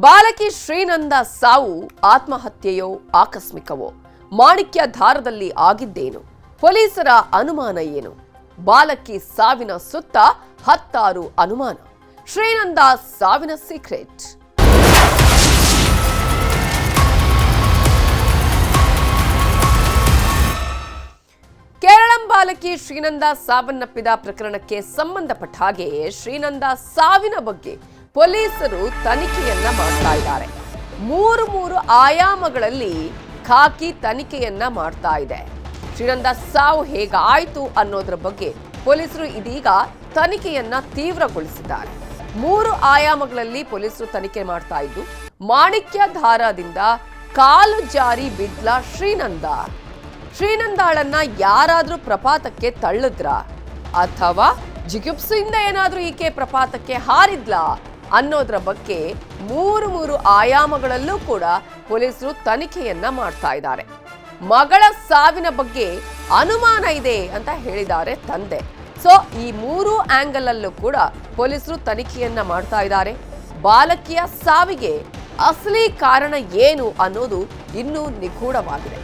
ಬಾಲಕಿ ಶ್ರೀನಂದ ಸಾವು ಆತ್ಮಹತ್ಯೆಯೋ ಆಕಸ್ಮಿಕವೋ? ಮಾಣಿಕ್ಯ ಧಾರದಲ್ಲಿ ಆಗಿದ್ದೇನು? ಪೊಲೀಸರ ಅನುಮಾನ ಏನು? ಬಾಲಕಿ ಸಾವಿನ ಸುತ್ತ ಹತ್ತಾರು ಅನುಮಾನ. ಶ್ರೀನಂದ ಸಾವಿನ ಸೀಕ್ರೆಟ್. ಕೇರಳಂ ಬಾಲಕಿ ಶ್ರೀನಂದ ಸಾವನ್ನಪ್ಪಿದ ಪ್ರಕರಣಕ್ಕೆ ಸಂಬಂಧಪಟ್ಟ ಹಾಗೆ ಶ್ರೀನಂದ ಸಾವಿನ ಬಗ್ಗೆ ಪೊಲೀಸರು ತನಿಖೆಯನ್ನ ಮಾಡ್ತಾ ಇದ್ದಾರೆ. ಮೂರು ಆಯಾಮಗಳಲ್ಲಿ ಖಾಕಿ ತನಿಖೆಯನ್ನ ಮಾಡ್ತಾ ಇದೆ. ಶ್ರೀನಂದ ಸಾವು ಹೇಗಾಯ್ತು ಅನ್ನೋದ್ರ ಬಗ್ಗೆ ಪೊಲೀಸರು ಇದೀಗ ತನಿಖೆಯನ್ನ ತೀವ್ರಗೊಳಿಸಿದ್ದಾರೆ. 3 ಆಯಾಮಗಳಲ್ಲಿ ಪೊಲೀಸರು ತನಿಖೆ ಮಾಡ್ತಾ ಇದ್ದು, ಮಾಣಿಕ್ಯ ಧಾರಾದಿಂದ ಕಾಲು ಜಾರಿ ಬಿದ್ಲ ಶ್ರೀನಂದಾಳನ್ನ ಯಾರಾದ್ರೂ ಪ್ರಪಾತಕ್ಕೆ ತಳ್ಳಿದ್ರ ಅಥವಾ ಜಿಗುಪ್ಸೆಯಿಂದ ಏನಾದ್ರೂ ಈಕೆ ಪ್ರಪಾತಕ್ಕೆ ಹಾರಿದ್ಲ ಅನ್ನೋದ್ರ ಬಗ್ಗೆ ಮೂರು ಆಯಾಮಗಳಲ್ಲೂ ಕೂಡ ಪೊಲೀಸರು ತನಿಖೆಯನ್ನ ಮಾಡ್ತಾ ಇದ್ದಾರೆ. ಮಗಳ ಸಾವಿನ ಬಗ್ಗೆ ಅನುಮಾನ ಇದೆ ಅಂತ ಹೇಳಿದ್ದಾರೆ ತಂದೆ. ಸೊ ಈ 3 ಆಂಗಲ್ ಅಲ್ಲೂ ಕೂಡ ಪೊಲೀಸರು ತನಿಖೆಯನ್ನ ಮಾಡ್ತಾ ಇದ್ದಾರೆ. ಬಾಲಕಿಯ ಸಾವಿಗೆ ಅಸಲಿ ಕಾರಣ ಏನು ಅನ್ನೋದು ಇನ್ನೂ ನಿಗೂಢವಾಗಿದೆ.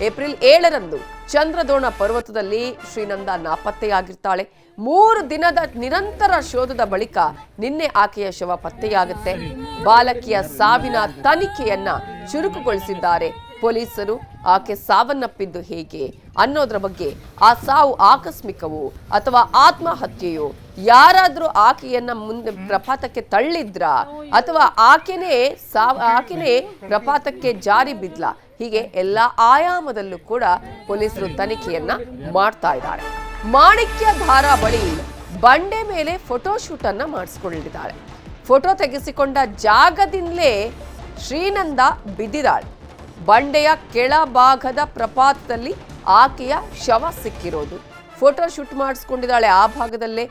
ಏಪ್ರಿಲ್ 7ರಂದು ಚಂದ್ರದ್ರೋಣ ಪರ್ವತದಲ್ಲಿ ಶ್ರೀನಂದ ನಾಪತ್ತೆಯಾಗಿರ್ತಾಳೆ. 3 ದಿನದ ನಿರಂತರ ಶೋಧದ ಬಳಿಕ ನಿನ್ನೆ ಆಕೆಯ ಶವ ಪತ್ತೆಯಾಗುತ್ತೆ. ಬಾಲಕಿಯ ಸಾವಿನ ತನಿಖೆಯನ್ನ ಚುರುಕುಗೊಳಿಸಿದ್ದಾರೆ ಪೊಲೀಸರು. ಆಕೆ ಸಾವನ್ನಪ್ಪಿದ್ದು ಹೇಗೆ ಅನ್ನೋದ್ರ ಬಗ್ಗೆ, ಆ ಸಾವು ಆಕಸ್ಮಿಕವೋ ಅಥವಾ ಆತ್ಮಹತ್ಯೆಯೋ, ಯಾರಾದ್ರೂ ಆಕೆಯನ್ನ ಮುಂದೆ ಪ್ರಪಾತಕ್ಕೆ ತಳ್ಳಿದ್ರ ಅಥವಾ ಆಕೆನೇ ಪ್ರಪಾತಕ್ಕೆ ಜಾರಿ ಬಿದ್ಲ, ಹೀಗೆ ಎಲ್ಲ ಆಯಾಮದಲ್ಲೂ ಕೂಡ ಪೊಲೀಸರು ತನಿಖೆಯನ್ನ ಮಾಡ್ತಾ ಇದ್ದಾರೆ. ಮಾಣಿಕ್ಯ ಧಾರಾ ಬಳಿ ಬಂಡೆ ಮೇಲೆ ಫೋಟೋಶೂಟ್ ಅನ್ನ ಮಾಡಿಸ್ಕೊಂಡಿದ್ದಾಳೆ. ಫೋಟೋ ತೆಗೆಸಿಕೊಂಡ ಜಾಗದಿಂದಲೇ ಶ್ರೀನಂದ ಬಿದ್ದಿದ್ದಾಳೆ. ಬಂಡೆಯ ಕೆಳಭಾಗದ ಪ್ರಪಾತದಲ್ಲಿ ಆಕೆಯ ಶವ ಸಿಕ್ಕಿರೋದು. ಫೋಟೋ ಶೂಟ್ ಮಾಡಿಸ್ಕೊಂಡಿದ್ದಾಳೆ ಆ ಭಾಗದಲ್ಲೇ.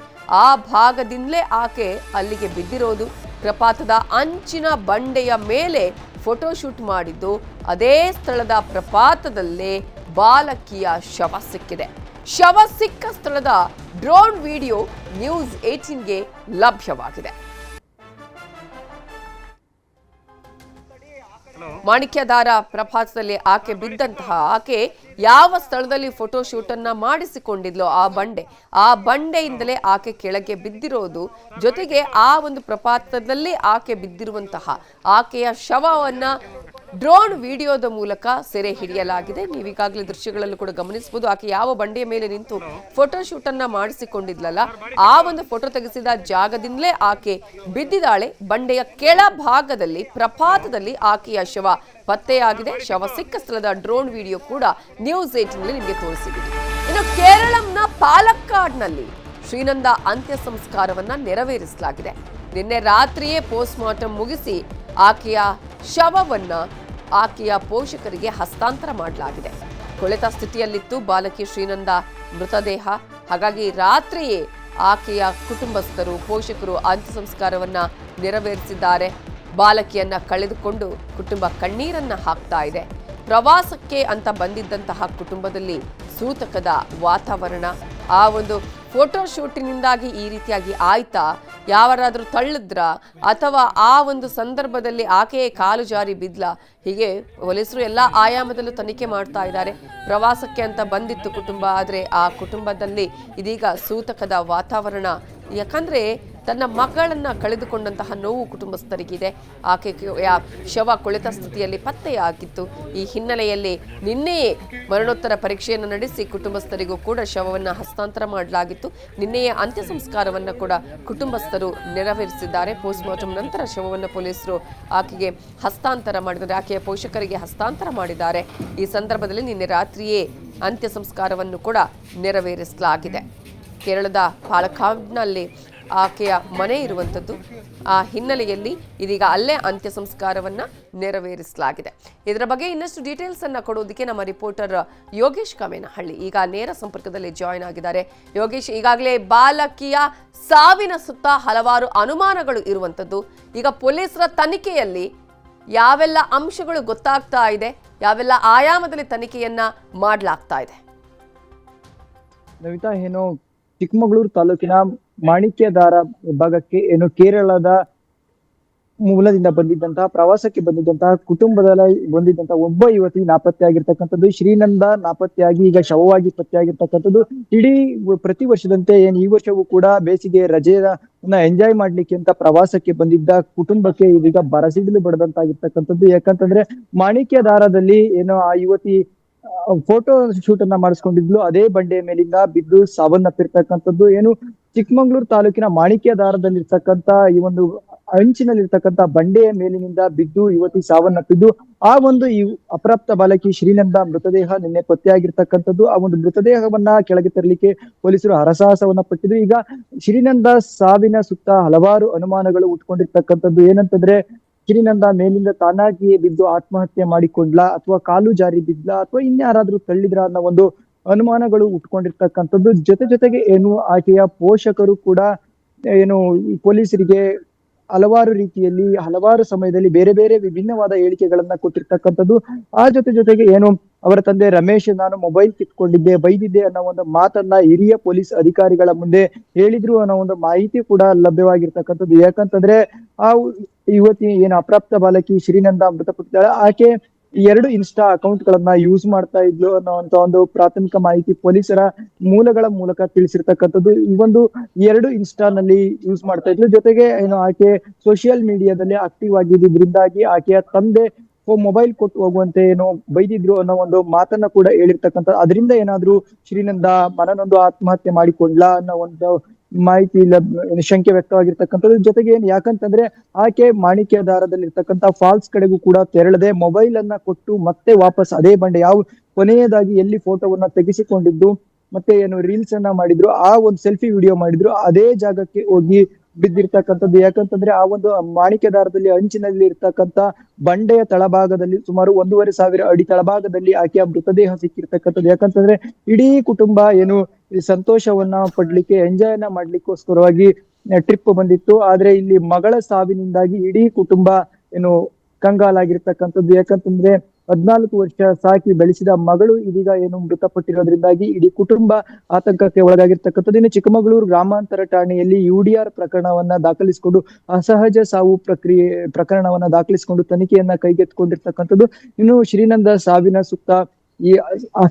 ಆ ಭಾಗದಿಂದಲೇ ಆಕೆ ಅಲ್ಲಿಗೆ ಬಿದ್ದಿರೋದು. ಪ್ರಪಾತದ ಅಂಚಿನ ಬಂಡೆಯ ಮೇಲೆ ಫೋಟೋ ಶೂಟ್ ಮಾಡಿದ್ದು, ಅದೇ ಸ್ಥಳದ ಪ್ರಪಾತದಲ್ಲೇ ಬಾಲಕಿಯ ಶವ ಸಿಕ್ಕಿದೆ. ಶವ ಸಿಕ್ಕ ಸ್ಥಳದ ಡ್ರೋನ್ ವಿಡಿಯೋ ನ್ಯೂಸ್ 18ಗೆ ಲಭ್ಯವಾಗಿದೆ. ಮಾಣಿಕ್ಯಧಾರ ಪ್ರಪಾತದಲ್ಲಿ ಆಕೆ ಬಿದ್ದಂತಹ ಆಕೆ ಯಾವ ಸ್ಥಳದಲ್ಲಿ ಫೋಟೋ ಶೂಟ್ ಅನ್ನ ಮಾಡಿಸಿಕೊಂಡಿದ್ಲೋ ಆ ಬಂಡೆಯಿಂದಲೇ ಆಕೆ ಕೆಳಗೆ ಬಿದ್ದಿರೋದು. ಜೊತೆಗೆ ಆ ಒಂದು ಪ್ರಪಾತದಲ್ಲಿ ಆಕೆ ಬಿದ್ದಿರುವಂತಹ ಆಕೆಯ ಶವವನ್ನ ಡ್ರೋನ್ ವಿಡಿಯೋದ ಮೂಲಕ ಸೆರೆ ಹಿಡಿಯಲಾಗಿದೆ. ನೀವೀಗಾಗಲೇ ದೃಶ್ಯಗಳಲ್ಲೂ ಕೂಡ ಗಮನಿಸಬಹುದು. ಆಕೆ ಯಾವ ಬಂಡೆಯ ಮೇಲೆ ನಿಂತು ಫೋಟೋ ಶೂಟ್ ಅನ್ನ ಮಾಡಿಸಿಕೊಂಡಿದ್ಲಲ್ಲ, ಆ ಒಂದು ಫೋಟೋ ತೆಗೆಸಿದ ಜಾಗದಿಂದಲೇ ಆಕೆ ಬಿದ್ದಿದ್ದಾಳೆ. ಬಂಡೆಯ ಕೆಳ ಭಾಗದಲ್ಲಿ ಪ್ರಪಾತದಲ್ಲಿ ಆಕೆಯ ಶವ ಪತ್ತೆಯಾಗಿದೆ. ಶವ ಸಿಕ್ಕ ಸ್ಥಳದ ಡ್ರೋನ್ ವಿಡಿಯೋ ಕೂಡ ನ್ಯೂಸ್ 18ನಲ್ಲಿ ನಿಮಗೆ ತೋರಿಸಿದ್ದೀವಿ. ಇನ್ನು ಕೇರಳಂನ ಪಾಲಕ್ಕಾಡ್ನಲ್ಲಿ ಶ್ರೀನಂದ ಅಂತ್ಯ ಸಂಸ್ಕಾರವನ್ನ ನೆರವೇರಿಸಲಾಗಿದೆ. ನಿನ್ನೆ ರಾತ್ರಿಯೇ ಪೋಸ್ಟ್ ಮಾರ್ಟಂ ಮುಗಿಸಿ ಆಕೆಯ ಶವವನ್ನ ಆಕೆಯ ಪೋಷಕರಿಗೆ ಹಸ್ತಾಂತರ ಮಾಡಲಾಗಿದೆ. ಕೊಳೆತ ಸ್ಥಿತಿಯಲ್ಲಿತ್ತು ಬಾಲಕಿ ಶ್ರೀನಂದ ಮೃತದೇಹ. ಹಾಗಾಗಿ ರಾತ್ರಿಯೇ ಆಕೆಯ ಕುಟುಂಬಸ್ಥರು, ಪೋಷಕರು ಅಂತ್ಯ ಸಂಸ್ಕಾರವನ್ನ ನೆರವೇರಿಸಿದ್ದಾರೆ. ಬಾಲಕಿಯನ್ನ ಕಳೆದುಕೊಂಡು ಕುಟುಂಬ ಕಣ್ಣೀರನ್ನ ಹಾಕ್ತಾ ಇದೆ. ಪ್ರವಾಸಕ್ಕೆ ಅಂತ ಬಂದಿದ್ದಂತಹ ಕುಟುಂಬದಲ್ಲಿ ಸೂತಕದ ವಾತಾವರಣ. ಆ ಒಂದು ಫೋಟೋ ಶೂಟಿನಿಂದಾಗಿ ಈ ರೀತಿಯಾಗಿ ಆಯ್ತಾ, ಯಾರಾದ್ರೂ ತಳ್ಳಿದ್ರ ಅಥವಾ ಆ ಒಂದು ಸಂದರ್ಭದಲ್ಲಿ ಆಕೆಯೇ ಕಾಲು ಜಾರಿ ಬಿದ್ಲ, ಹೀಗೆ ಪೊಲೀಸರು ಎಲ್ಲ ಆಯಾಮದಲ್ಲೂ ತನಿಖೆ ಮಾಡ್ತಾ ಇದ್ದಾರೆ. ಪ್ರವಾಸಕ್ಕೆ ಅಂತ ಬಂದಿತ್ತು ಕುಟುಂಬ, ಆದರೆ ಆ ಕುಟುಂಬದಲ್ಲಿ ಇದೀಗ ಸೂತಕದ ವಾತಾವರಣ. ಯಾಕಂದ್ರೆ ತನ್ನ ಮಗಳನ್ನ ಕಳೆದುಕೊಂಡಂತಹ ನೋವು ಕುಟುಂಬಸ್ಥರಿಗಿದೆ. ಆಕೆ ಶವ ಕೊಳೆತ ಸ್ಥಿತಿಯಲ್ಲಿ ಪತ್ತೆಯಾಗಿತ್ತು. ಈ ಹಿನ್ನೆಲೆಯಲ್ಲಿ ನಿನ್ನೆಯೇ ಮರಣೋತ್ತರ ಪರೀಕ್ಷೆಯನ್ನು ನಡೆಸಿ ಕುಟುಂಬಸ್ಥರಿಗೂ ಕೂಡ ಶವವನ್ನು ಹಸ್ತಾಂತರ ಮಾಡಲಾಗಿತ್ತು. ನಿನ್ನೆಯೇ ಅಂತ್ಯ ಸಂಸ್ಕಾರವನ್ನು ಕೂಡ ಕುಟುಂಬಸ್ಥರು ನೆರವೇರಿಸಿದ್ದಾರೆ. ಪೋಸ್ಟ್ ಮಾರ್ಟಂ ನಂತರ ಶವವನ್ನು ಪೊಲೀಸರು ಆಕೆಗೆ ಹಸ್ತಾಂತರ ಮಾಡಿದ್ದಾರೆ, ಆಕೆಯ ಪೋಷಕರಿಗೆ ಹಸ್ತಾಂತರ ಮಾಡಿದ್ದಾರೆ. ಈ ಸಂದರ್ಭದಲ್ಲಿ ನಿನ್ನೆ ರಾತ್ರಿಯೇ ಅಂತ್ಯ ಸಂಸ್ಕಾರವನ್ನು ಕೂಡ ನೆರವೇರಿಸಲಾಗಿದೆ. ಕೇರಳದ ಪಾಲಕ್ಕಾಡ್ನಲ್ಲಿ ಆಕೆಯ ಮನೆ ಇರುವಂಥದ್ದು. ಆ ಹಿನ್ನೆಲೆಯಲ್ಲಿ ಇದೀಗ ಅಲ್ಲೇ ಅಂತ್ಯ ಸಂಸ್ಕಾರವನ್ನ ನೆರವೇರಿಸಲಾಗಿದೆ. ಇದರ ಬಗ್ಗೆ ಇನ್ನಷ್ಟು ಡೀಟೇಲ್ಸ್ ಅನ್ನ ಕೊಡೋದಕ್ಕೆ ನಮ್ಮ ರಿಪೋರ್ಟರ್ ಯೋಗೇಶ್ ಕಾಮೇನಹಳ್ಳಿ ಈಗ ನೇರ ಸಂಪರ್ಕದಲ್ಲಿ ಜಾಯಿನ್ ಆಗಿದ್ದಾರೆ. ಯೋಗೇಶ್, ಈಗಾಗಲೇ ಬಾಲಕಿಯ ಸಾವಿನ ಸುತ್ತ ಹಲವಾರು ಅನುಮಾನಗಳು ಇರುವಂಥದ್ದು. ಈಗ ಪೊಲೀಸರ ತನಿಖೆಯಲ್ಲಿ ಯಾವೆಲ್ಲ ಅಂಶಗಳು ಗೊತ್ತಾಗ್ತಾ ಇದೆ, ಯಾವೆಲ್ಲ ಆಯಾಮದಲ್ಲಿ ತನಿಖೆಯನ್ನ ಮಾಡಲಾಗ್ತಾ ಇದೆ? ನವಿತಾ, ಏನು ಚಿಕ್ಕಮಗಳೂರು ತಾಲೂಕಿನ ಮಾಣಿಕ್ಯಧಾರ ಭಾಗಕ್ಕೆ ಏನು ಕೇರಳದ ಮೂಲದಿಂದ ಬಂದಿದ್ದಂತಹ ಪ್ರವಾಸಕ್ಕೆ ಬಂದಿದ್ದಂತಹ ಬಂದಿದ್ದಂತಹ ಒಬ್ಬ ಯುವತಿ ನಾಪತ್ತೆ ಆಗಿರ್ತಕ್ಕಂಥದ್ದು. ಶ್ರೀನಂದ ನಾಪತ್ತೆಯಾಗಿ ಈಗ ಶವವಾಗಿ ಪತ್ತೆಯಾಗಿರ್ತಕ್ಕಂಥದ್ದು. ಇಡೀ ಪ್ರತಿ ವರ್ಷದಂತೆ ಈ ವರ್ಷವೂ ಕೂಡ ಬೇಸಿಗೆ ರಜೆಯನ್ನ ಎಂಜಾಯ್ ಮಾಡ್ಲಿಕ್ಕೆ ಅಂತ ಪ್ರವಾಸಕ್ಕೆ ಬಂದಿದ್ದ ಕುಟುಂಬಕ್ಕೆ ಇದೀಗ ಬರಸಿಡಿಲು ಬಡದಂತಾಗಿರ್ತಕ್ಕಂಥದ್ದು. ಯಾಕಂತಂದ್ರೆ ಮಾಣಿಕ್ಯದಾರದಲ್ಲಿ ಏನೋ ಆ ಯುವತಿ ಫೋಟೋ ಶೂಟ್ ಅನ್ನ ಮಾಡಿಸ್ಕೊಂಡಿದ್ಲು, ಅದೇ ಬಂಡೆಯ ಮೇಲಿಂದ ಬಿದ್ದು ಸಾವನ್ನಪ್ಪಿರ್ತಕ್ಕಂಥದ್ದು. ಏನು ಚಿಕ್ಕಮಂಗ್ಳೂರು ತಾಲೂಕಿನ ಮಾಣಿಕ್ಯದಾರದಲ್ಲಿರ್ತಕ್ಕಂಥ ಈ ಒಂದು ಅಂಚಿನಲ್ಲಿರ್ತಕ್ಕಂಥ ಬಂಡೆಯ ಮೇಲಿನಿಂದ ಬಿದ್ದು ಯುವತಿ ಸಾವನ್ನಪ್ಪಿದ್ದು. ಆ ಒಂದು ಈ ಅಪ್ರಾಪ್ತ ಬಾಲಕಿ ಶ್ರೀನಂದ ಮೃತದೇಹ ನಿನ್ನೆ ಪತ್ತೆಯಾಗಿರ್ತಕ್ಕಂಥದ್ದು. ಆ ಒಂದು ಮೃತದೇಹವನ್ನ ಕೆಳಗೆ ತರಲಿಕ್ಕೆ ಪೊಲೀಸರು ಹರಸಾಹಸವನ್ನ ಪಟ್ಟಿದ್ರು. ಈಗ ಶ್ರೀನಂದ ಸಾವಿನ ಸುತ್ತ ಹಲವಾರು ಅನುಮಾನಗಳು ಉಟ್ಕೊಂಡಿರ್ತಕ್ಕಂಥದ್ದು. ಏನಂತಂದ್ರೆ ಶ್ರೀನಂದ ಮೇಲಿಂದ ತಾನಾಗಿಯೇ ಬಿದ್ದು ಆತ್ಮಹತ್ಯೆ ಮಾಡಿಕೊಂಡ್ಲಾ, ಅಥವಾ ಕಾಲು ಜಾರಿ ಬಿದ್ಲಾ, ಅಥವಾ ಇನ್ಯಾರಾದ್ರೂ ತಳ್ಳಿದ್ರ ಅನ್ನೋ ಒಂದು ಅನುಮಾನಗಳು ಉಟ್ಕೊಂಡಿರ್ತಕ್ಕಂಥದ್ದು. ಜೊತೆಗೆ ಏನು ಆಕೆಯ ಪೋಷಕರು ಕೂಡ ಏನು ಈ ಪೊಲೀಸರಿಗೆ ಹಲವಾರು ರೀತಿಯಲ್ಲಿ ಹಲವಾರು ಸಮಯದಲ್ಲಿ ಬೇರೆ ಬೇರೆ ವಿಭಿನ್ನವಾದ ಹೇಳಿಕೆಗಳನ್ನ ಕೊಟ್ಟಿರ್ತಕ್ಕಂಥದ್ದು. ಆ ಜೊತೆಗೆ ಏನು ಅವರ ತಂದೆ ರಮೇಶ್, ನಾನು ಮೊಬೈಲ್ ಕಿತ್ಕೊಂಡಿದ್ದೆ, ಬೈದಿದ್ದೆ ಅನ್ನೋ ಒಂದು ಮಾತನ್ನ ಹಿರಿಯ ಪೊಲೀಸ್ ಅಧಿಕಾರಿಗಳ ಮುಂದೆ ಹೇಳಿದ್ರು ಅನ್ನೋ ಒಂದು ಮಾಹಿತಿ ಕೂಡ ಲಭ್ಯವಾಗಿರ್ತಕ್ಕಂಥದ್ದು. ಯಾಕಂತಂದ್ರೆ ಆ ಯುವತಿ ಏನು ಅಪ್ರಾಪ್ತ ಬಾಲಕಿ ಶ್ರೀನಂದ ಮೃತಪಟ್ಟಿದ್ದಾಳೆ, ಆಕೆ 2 ಇನ್ಸ್ಟಾ ಅಕೌಂಟ್ ಗಳನ್ನ ಯೂಸ್ ಮಾಡ್ತಾ ಇದ್ಲು ಅನ್ನೋಂತ ಒಂದು ಪ್ರಾಥಮಿಕ ಮಾಹಿತಿ ಪೊಲೀಸರ ಮೂಲಗಳ ಮೂಲಕ ತಿಳಿಸಿರ್ತಕ್ಕಂಥದ್ದು. ಈ ಒಂದು 2 ಇನ್ಸ್ಟಾನಲ್ಲಿ ಯೂಸ್ ಮಾಡ್ತಾ ಇದ್ಲು. ಜೊತೆಗೆ ಏನು ಆಕೆ ಸೋಷಿಯಲ್ ಮೀಡಿಯಾದಲ್ಲಿ ಆಕ್ಟಿವ್ ಆಗಿದ್ದರಿಂದಾಗಿ ಆಕೆಯ ತಂದೆ ಮೊಬೈಲ್ ಕೊಟ್ಟು ಹೋಗುವಂತೆ ಏನೋ ಬೈದಿದ್ರು ಅನ್ನೋ ಒಂದು ಮಾತನ್ನ ಕೂಡ ಹೇಳಿರ್ತಕ್ಕಂಥ. ಅದರಿಂದ ಏನಾದ್ರೂ ಶ್ರೀನಂದ ಮನನೊಂದು ಆತ್ಮಹತ್ಯೆ ಮಾಡಿಕೊಂಡ್ಲಾ ಅನ್ನೋ ಒಂದು ಮಾಹಿತಿ ಶಂಕೆ ವ್ಯಕ್ತವಾಗಿರ್ತಕ್ಕಂಥದ್ದು. ಜೊತೆಗೆ ಯಾಕಂತಂದ್ರೆ ಆಕೆ ಮಾಣಿಕ್ಯದಾರದಲ್ಲಿರ್ತಕ್ಕಂಥ ಫಾಲ್ಸ್ ಕಡೆಗೂ ಕೂಡ ತೆರಳದೆ ಮೊಬೈಲ್ ಅನ್ನ ಕೊಟ್ಟು ಮತ್ತೆ ವಾಪಸ್ ಅದೇ ಬಂಡೆ ಕೊನೆಯದಾಗಿ ಎಲ್ಲಿ ಫೋಟೋವನ್ನ ತೆಗೆಸಿಕೊಂಡಿದ್ದು ಮತ್ತೆ ಏನು ರೀಲ್ಸ್ ಅನ್ನ ಮಾಡಿದ್ರು, ಆ ಒಂದು ಸೆಲ್ಫಿ ವಿಡಿಯೋ ಮಾಡಿದ್ರು, ಅದೇ ಜಾಗಕ್ಕೆ ಹೋಗಿ ಬಿದ್ದಿರ್ತಕ್ಕಂಥದ್ದು. ಯಾಕಂತಂದ್ರೆ ಆ ಒಂದು ಮಾಣಿಕ್ಯದಾರದಲ್ಲಿ ಅಂಚಿನಲ್ಲಿ ಇರ್ತಕ್ಕಂಥ ಬಂಡೆಯ ತಳಭಾಗದಲ್ಲಿ ಸುಮಾರು 1,500 ಅಡಿ ತಳಭಾಗದಲ್ಲಿ ಆಕೆಯ ಮೃತದೇಹ ಸಿಕ್ಕಿರ್ತಕ್ಕಂಥದ್ದು. ಯಾಕಂತಂದ್ರೆ ಇಡೀ ಕುಟುಂಬ ಏನು ಸಂತೋಷವನ್ನ ಪಡ್ಲಿಕ್ಕೆ ಎಂಜಾಯ್ ಅನ್ನ ಮಾಡ್ಲಿಕ್ಕೋಸ್ಕರವಾಗಿ ಟ್ರಿಪ್ ಬಂದಿತ್ತು. ಆದ್ರೆ ಇಲ್ಲಿ ಮಗಳ ಸಾವಿನಿಂದಾಗಿ ಇಡೀ ಕುಟುಂಬ ಏನು ಕಂಗಾಲಾಗಿರ್ತಕ್ಕಂಥದ್ದು. ಯಾಕಂತಂದ್ರೆ 14 ವರ್ಷ ಸಾಕಿ ಬೆಳೆಸಿದ ಮಗಳು ಇದೀಗ ಏನು ಮೃತಪಟ್ಟಿರೋದ್ರಿಂದಾಗಿ ಇಡೀ ಕುಟುಂಬ ಆತಂಕಕ್ಕೆ ಒಳಗಾಗಿರ್ತಕ್ಕಂಥದ್ದು. ಇನ್ನು ಚಿಕ್ಕಮಗಳೂರು ಗ್ರಾಮಾಂತರ ಠಾಣೆಯಲ್ಲಿ ಯುಡಿಆರ್ ಪ್ರಕರಣವನ್ನ ದಾಖಲಿಸಿಕೊಂಡು ಅಸಹಜ ಸಾವು ಪ್ರಕರಣವನ್ನ ದಾಖಲಿಸಿಕೊಂಡು ತನಿಖೆಯನ್ನ ಕೈಗೆತ್ತಿಕೊಂಡಿರ್ತಕ್ಕಂಥದ್ದು. ಇನ್ನು ಶ್ರೀನಂದ ಸಾವಿನ ಸುತ್ತ ಈ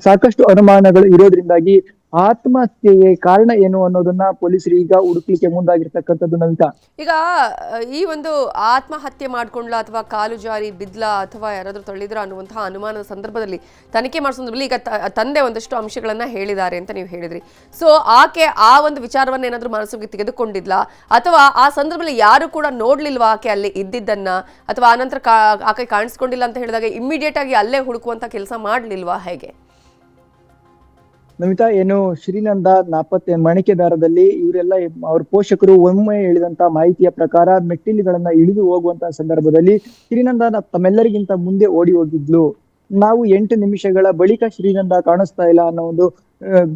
ಸಾಕಷ್ಟು ಅನುಮಾನಗಳು ಇರೋದ್ರಿಂದಾಗಿ ಆತ್ಮಹತ್ಯೆಗೆ ಕಾರಣ ಏನು ಅನ್ನೋದನ್ನ ಪೊಲೀಸರು ಈಗ ಹುಡುಕ್ಲಿಕ್ಕೆ ಮುಂದಾಗಿರ್ತಕ್ಕಂಥದ್ದು. ನವಿತಾ, ಈಗ ಈ ಒಂದು ಆತ್ಮಹತ್ಯೆ ಮಾಡ್ಕೊಂಡ್ಲಾ ಅಥವಾ ಕಾಲು ಜಾರಿ ಬಿದ್ಲಾ ಅಥವಾ ಯಾರಾದ್ರೂ ತಳ್ಳಿದ್ರ ಅನ್ನುವಂತಹ ಅನುಮಾನದ ಸಂದರ್ಭದಲ್ಲಿ ತನಿಖೆ ಮಾಡೋ ಸಂದರ್ಭದಲ್ಲಿ ಈಗ ತಂದೆ ಒಂದಷ್ಟು ಅಂಶಗಳನ್ನ ಹೇಳಿದ್ದಾರೆ ಅಂತ ನೀವು ಹೇಳಿದ್ರಿ. ಸೊ ಆಕೆ ಆ ಒಂದು ವಿಚಾರವನ್ನ ಏನಾದ್ರೂ ಮನಸ್ಸಿಗೆ ತೆಗೆದುಕೊಂಡಿದ್ಲಾ, ಅಥವಾ ಆ ಸಂದರ್ಭದಲ್ಲಿ ಯಾರು ಕೂಡ ನೋಡ್ಲಿಲ್ವಾ ಆಕೆ ಅಲ್ಲಿ ಇದ್ದಿದ್ದನ್ನ, ಅಥವಾ ಆನಂತರ ಆಕೆ ಕಾಣಿಸ್ಕೊಂಡಿಲ್ಲ ಅಂತ ಹೇಳಿದಾಗ ಇಮ್ಮಿಡಿಯೇಟ್ ಆಗಿ ಅಲ್ಲೇ ಹುಡುಕುವಂತ ಕೆಲಸ ಮಾಡ್ಲಿಲ್ವಾ, ಹೇಗೆ? ನಮಿತಾ, ಏನು ಶ್ರೀನಂದ ನಾಪತ್ತೆ ಮಾಣಿಕ್ಯದಾರದಲ್ಲಿ ಇವರೆಲ್ಲ ಅವ್ರ ಪೋಷಕರು ಒಮ್ಮೆ ಹೇಳಿದಂತ ಮಾಹಿತಿಯ ಪ್ರಕಾರ ಮೆಟ್ಟಿಲುಗಳನ್ನ ಇಳಿದು ಹೋಗುವಂತಹ ಸಂದರ್ಭದಲ್ಲಿ ಶ್ರೀನಂದ ತಮ್ಮೆಲ್ಲರಿಗಿಂತ ಮುಂದೆ ಓಡಿ ಹೋಗಿದ್ಲು. ನಾವು 8 ನಿಮಿಷಗಳ ಬಳಿಕ ಶ್ರೀನಂದ ಕಾಣಿಸ್ತಾ ಇಲ್ಲ ಅನ್ನೋ ಒಂದು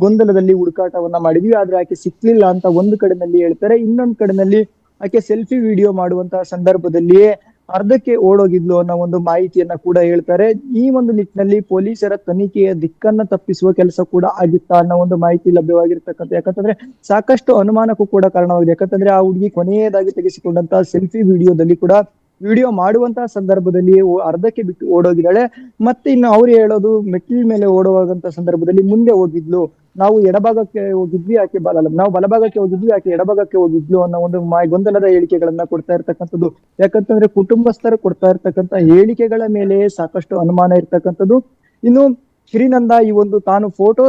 ಗೊಂದಲದಲ್ಲಿ ಹುಡುಕಾಟವನ್ನ ಮಾಡಿದ್ವಿ, ಆದ್ರೆ ಆಕೆ ಸಿಕ್ಲಿಲ್ಲ ಅಂತ ಒಂದು ಕಡೆನಲ್ಲಿ ಹೇಳ್ತಾರೆ. ಇನ್ನೊಂದು ಕಡೆನಲ್ಲಿ ಆಕೆ ಸೆಲ್ಫಿ ವಿಡಿಯೋ ಮಾಡುವಂತಹ ಸಂದರ್ಭದಲ್ಲಿಯೇ ಅರ್ಧಕ್ಕೆ ಓಡೋಗಿದ್ಲು ಅನ್ನೋ ಒಂದು ಮಾಹಿತಿಯನ್ನ ಕೂಡ ಹೇಳ್ತಾರೆ. ಈ ಒಂದು ನಿಟ್ಟಿನಲ್ಲಿ ಪೊಲೀಸರ ತನಿಖೆಯ ದಿಕ್ಕನ್ನ ತಪ್ಪಿಸುವ ಕೆಲಸ ಕೂಡ ಆಗಿತ್ತಾ ಅನ್ನೋ ಒಂದು ಮಾಹಿತಿ ಲಭ್ಯವಾಗಿರ್ತಕ್ಕಂಥ. ಯಾಕಂತಂದ್ರೆ ಸಾಕಷ್ಟು ಅನುಮಾನಕ್ಕೂ ಕೂಡ ಕಾರಣವಾಗಿದೆ. ಯಾಕಂತಂದ್ರೆ ಆ ಹುಡುಗಿ ಕೊನೆಯದಾಗಿ ತೆಗೆಸಿಕೊಂಡಂತಹ ಸೆಲ್ಫಿ ವಿಡಿಯೋದಲ್ಲಿ ಕೂಡ ವಿಡಿಯೋ ಮಾಡುವಂತಹ ಸಂದರ್ಭದಲ್ಲಿ ಅರ್ಧಕ್ಕೆ ಬಿಟ್ಟು ಓಡೋಗಿದ್ದಾಳೆ. ಮತ್ತೆ ಇನ್ನು ಅವ್ರು ಹೇಳೋದು ಮೆಟ್ಟಿಲ ಮೇಲೆ ಓಡುವಂತ ಸಂದರ್ಭದಲ್ಲಿ ಮುಂದೆ ಹೋಗಿದ್ಲು, ನಾವು ಎಡಭಾಗಕ್ಕೆ ಹೋಗಿದ್ವಿ ಆಕೆ ನಾವು ಬಲಭಾಗಕ್ಕೆ ಹೋಗಿದ್ವಿ ಆಕೆ ಎಡಭಾಗಕ್ಕೆ ಹೋಗಿದ್ಲು ಅನ್ನೋ ಒಂದು ಗೊಂದಲದ ಹೇಳಿಕೆಗಳನ್ನ ಕೊಡ್ತಾ ಇರ್ತಕ್ಕಂಥದ್ದು. ಯಾಕಂತಂದ್ರೆ ಕುಟುಂಬಸ್ಥರು ಕೊಡ್ತಾ ಇರ್ತಕ್ಕಂಥ ಹೇಳಿಕೆಗಳ ಮೇಲೆ ಸಾಕಷ್ಟು ಅನುಮಾನ ಇರ್ತಕ್ಕಂಥದ್ದು. ಇನ್ನು ಶ್ರೀನಂದ ಈ ಒಂದು ತಾನು ಫೋಟೋ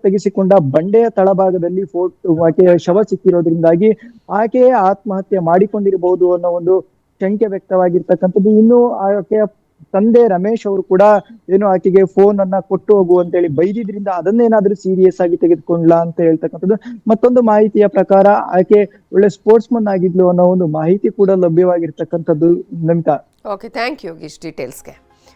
ತೆಗೆಸಿಕೊಂಡ ಬಂಡೆಯ ತಳಭಾಗದಲ್ಲಿ ಆಕೆಯ ಶವ ಸಿಕ್ಕಿರೋದ್ರಿಂದಾಗಿ ಆಕೆಯೇ ಆತ್ಮಹತ್ಯೆ ಮಾಡಿಕೊಂಡಿರಬಹುದು ಅನ್ನೋ ಒಂದು ಶಂಕೆ ವ್ಯಕ್ತವಾಗಿರ್ತಕ್ಕಂಥದ್ದು. ಇನ್ನು ಆಕೆಯ ತಂದೆ ರಮೇಶ್ ಅವರು ಕೂಡ ಏನು ಆಕೆಗೆ ಫೋನ್ ಅನ್ನ ಕೊಟ್ಟು ಹೋಗು ಅಂತ ಹೇಳಿ ಬೈದಿದ್ರಿಂದ ಅದನ್ನೇನಾದ್ರೂ ಸೀರಿಯಸ್ ಆಗಿ ತೆಗೆದುಕೊಂಡ್ಲಾ ಅಂತ ಹೇಳ್ತಕ್ಕಂಥದ್ದು. ಮತ್ತೊಂದು ಮಾಹಿತಿಯ ಪ್ರಕಾರ ಆಕೆ ಒಳ್ಳೆ ಸ್ಪೋರ್ಟ್ಸ್ ಮನ್ ಆಗಿದ್ಲು ಅನ್ನೋ ಒಂದು ಮಾಹಿತಿ ಕೂಡ ಲಭ್ಯವಾಗಿರ್ತಕ್ಕಂಥದ್ದು. Namita, okay, thank you Yogish ಡೀಟೇಲ್ಸ್ಗೆ.